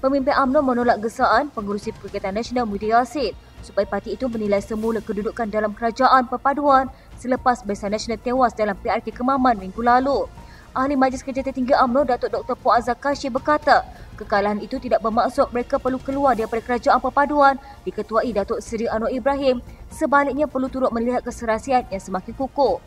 Pemimpin UMNO menolak gesaan Pengerusi Perikatan Nasional Muhyiddin Yassin supaya parti itu menilai semula kedudukan dalam kerajaan perpaduan selepas Barisan Nasional tewas dalam PRK Kemaman minggu lalu. Ahli Majlis Kerja Tertinggi UMNO Datuk Dr. Puan Azhar Kashif berkata, kekalahan itu tidak bermaksud mereka perlu keluar daripada kerajaan perpaduan diketuai Datuk Seri Anwar Ibrahim, sebaliknya perlu turut melihat keserasian yang semakin kukuh.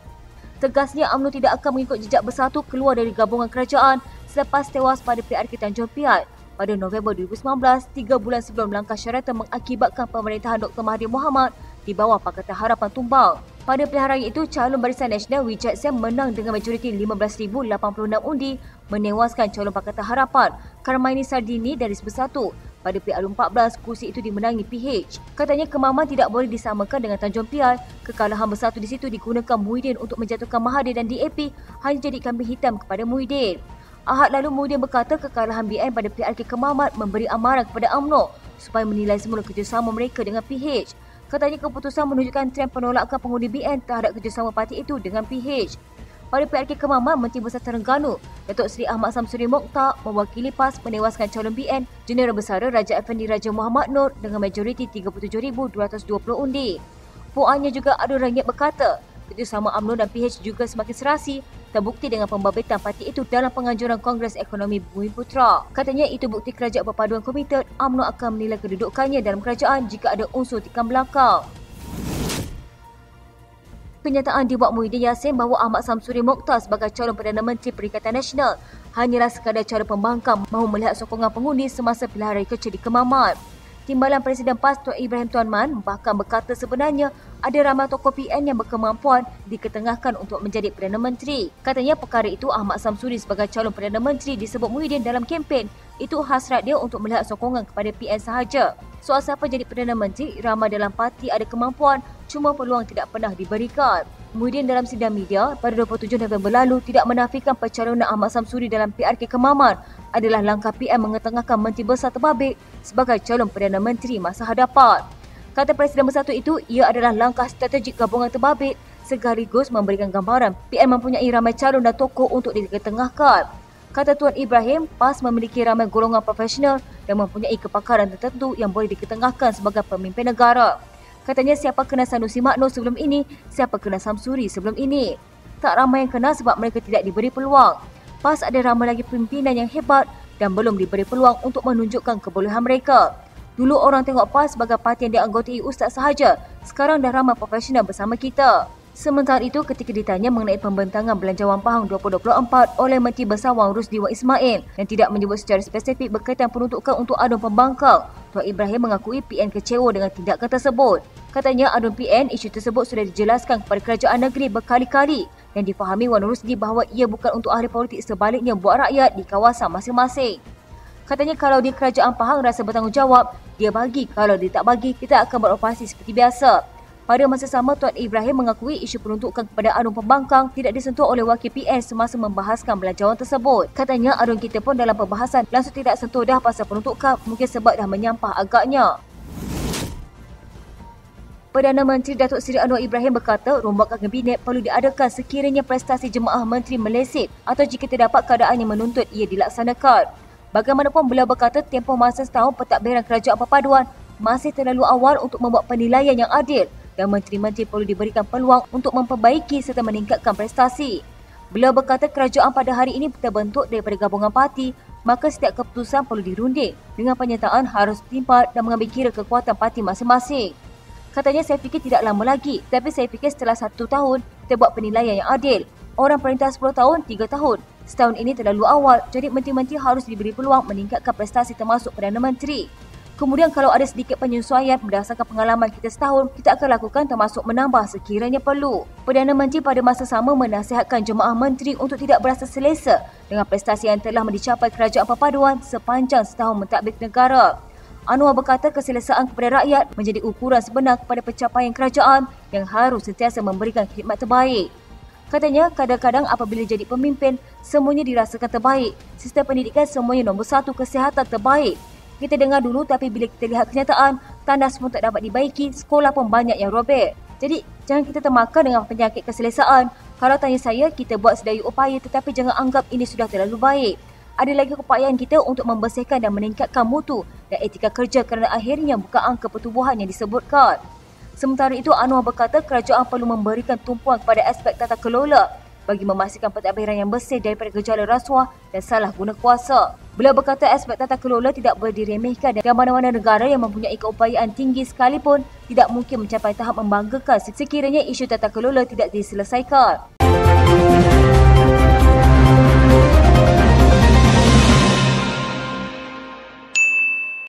Tegasnya UMNO tidak akan mengikut jejak Bersatu keluar dari gabungan kerajaan selepas tewas pada PRK Tanjung Piai pada November 2019, 3 bulan sebelum langkah syaratan mengakibatkan pemerintahan Dr. Mahathir Mohamad di bawah Pakatan Harapan tumbang. Pada pilihan raya itu, calon Barisan Nasional Wee Sam menang dengan majoriti 15,086 undi, menewaskan calon Pakatan Harapan Karmaini Sardini dari Bersatu. Pada PRU14, kursi itu dimenangi PH. Katanya Kemaman tidak boleh disamakan dengan Tanjung Piai. Kekalahan Bersatu di situ digunakan Muhyiddin untuk menjatuhkan Mahathir dan DAP hanya jadi kambing hitam kepada Muhyiddin. Ahad lalu Muhyiddin berkata kekalahan BN pada PRK Kemaman memberi amaran kepada UMNO supaya menilai semula kerjasama mereka dengan PH. Katanya keputusan menunjukkan trend penolakan pengundi BN terhadap kerjasama parti itu dengan PH. Pada PRK Kemaman, Menteri Besar Terengganu, Datuk Seri Ahmad Samsuri Mokhtar mewakili PAS menewaskan calon BN Jeneral Bersara Raja Effendi Raja Muhammad Nur dengan majoriti 37,220 undi. Puannya juga ada Rangit berkata, kerjasama UMNO dan PH juga semakin serasi, terbukti dengan pembabitan parti itu dalam penganjuran Kongres Ekonomi Bumiputera. Katanya itu bukti kerajaan perpaduan komited UMNO akan menilai kedudukannya dalam kerajaan jika ada unsur tikam belakang. Kenyataan dibuat Muhyiddin Yassin bahawa Ahmad Samsuri Mokhtar sebagai calon Perdana Menteri Perikatan Nasional hanyalah sekadar cara pembangkang mahu melihat sokongan pengundi semasa pilihan raya kecil di Kemaman. Timbalan Presiden PAS Tuan Ibrahim Tuan Man bahkan berkata sebenarnya ada ramai tokoh PN yang berkemampuan diketengahkan untuk menjadi Perdana Menteri. Katanya perkara itu Ahmad Samsuri sebagai calon Perdana Menteri disebut Muhyiddin dalam kempen. Itu hasrat dia untuk melihat sokongan kepada PN sahaja. Soal siapa jadi Perdana Menteri, ramai dalam parti ada kemampuan, cuma peluang tidak pernah diberikan. Muhyiddin dalam sidang media pada 27 November lalu tidak menafikan pencalonan Ahmad Samsuri dalam PRK Kemaman adalah langkah PM mengetengahkan Menteri Besar terbabit sebagai calon Perdana Menteri masa hadapan. Kata Presiden Bersatu itu, ia adalah langkah strategik gabungan terbabit sekaligus memberikan gambaran PM mempunyai ramai calon dan tokoh untuk diketengahkan. Kata Tuan Ibrahim, PAS memiliki ramai golongan profesional dan mempunyai kepakaran tertentu yang boleh diketengahkan sebagai pemimpin negara. Katanya siapa kenal Sanusi Makno sebelum ini, siapa kenal Samsuri sebelum ini. Tak ramai yang kenal sebab mereka tidak diberi peluang. PAS ada ramai lagi pimpinan yang hebat dan belum diberi peluang untuk menunjukkan kebolehan mereka. Dulu orang tengok PAS sebagai parti yang dianggotai ustaz sahaja, sekarang dah ramai profesional bersama kita. Sementara itu, ketika ditanya mengenai pembentangan Belanjawan Pahang 2024 oleh Menteri Besar Wang Rusdi Wan Ismail yang tidak menyebut secara spesifik berkaitan peruntukan untuk adun pembangkang, Tuan Ibrahim mengakui PN kecewa dengan tindakan tersebut. Katanya adun PN, isu tersebut sudah dijelaskan kepada kerajaan negeri berkali-kali dan difahami Wan Rusdi bahawa ia bukan untuk ahli politik, sebaliknya buat rakyat di kawasan masing-masing. Katanya kalau di kerajaan Pahang rasa bertanggungjawab, dia bagi. Kalau dia tak bagi, kita akan beroperasi seperti biasa. Pada masa sama, Tuan Ibrahim mengakui isu peruntukan kepada adun pembangkang tidak disentuh oleh wakil PN semasa membahaskan belanjawan tersebut. Katanya adun kita pun dalam perbahasan langsung tidak sentuh dah pasal peruntukan, mungkin sebab dah menyampah agaknya. Perdana Menteri Datuk Seri Anwar Ibrahim berkata rombakan kabinet perlu diadakan sekiranya prestasi jemaah menteri meleset atau jika terdapat keadaan yang menuntut ia dilaksanakan. Bagaimanapun beliau berkata tempoh masa setahun pentadbiran kerajaan perpaduan masih terlalu awal untuk membuat penilaian yang adil dan menteri-menteri perlu diberikan peluang untuk memperbaiki serta meningkatkan prestasi. Beliau berkata kerajaan pada hari ini terbentuk daripada gabungan parti, maka setiap keputusan perlu dirunding dengan penyertaan harus timpal dan mengambil kira kekuatan parti masing-masing. Katanya saya fikir tidak lama lagi, tapi saya fikir setelah 1 tahun kita buat penilaian yang adil. Orang perintah 10 tahun, 3 tahun. Setahun ini terlalu awal, jadi menteri-menteri harus diberi peluang meningkatkan prestasi termasuk Perdana Menteri. Kemudian kalau ada sedikit penyesuaian berdasarkan pengalaman kita setahun, kita akan lakukan termasuk menambah sekiranya perlu. Perdana Menteri pada masa sama menasihatkan jemaah menteri untuk tidak berasa selesa dengan prestasi yang telah dicapai kerajaan perpaduan sepanjang setahun mentadbir negara. Anwar berkata keselesaan kepada rakyat menjadi ukuran sebenar kepada pencapaian kerajaan yang harus sentiasa memberikan khidmat terbaik. Katanya kadang-kadang apabila jadi pemimpin, semuanya dirasakan terbaik. Sistem pendidikan semuanya nombor 1, kesihatan terbaik. Kita dengar dulu tapi bila kita lihat kenyataan, tandas pun tak dapat dibaiki, sekolah pun banyak yang robek. Jadi jangan kita termakan dengan penyakit keselesaan. Kalau tanya saya, kita buat sedaya upaya tetapi jangan anggap ini sudah terlalu baik. Ada lagi keupayaan kita untuk membersihkan dan meningkatkan mutu dan etika kerja kerana akhirnya bukan angka pertubuhan yang disebutkan. Sementara itu, Anwar berkata kerajaan perlu memberikan tumpuan kepada aspek tata kelola bagi memastikan pentadbiran yang bersih daripada gejala rasuah dan salah guna kuasa. Beliau berkata aspek tata kelola tidak boleh diremehkan dan mana-mana negara yang mempunyai keupayaan tinggi sekalipun tidak mungkin mencapai tahap membanggakan sekiranya isu tata kelola tidak diselesaikan.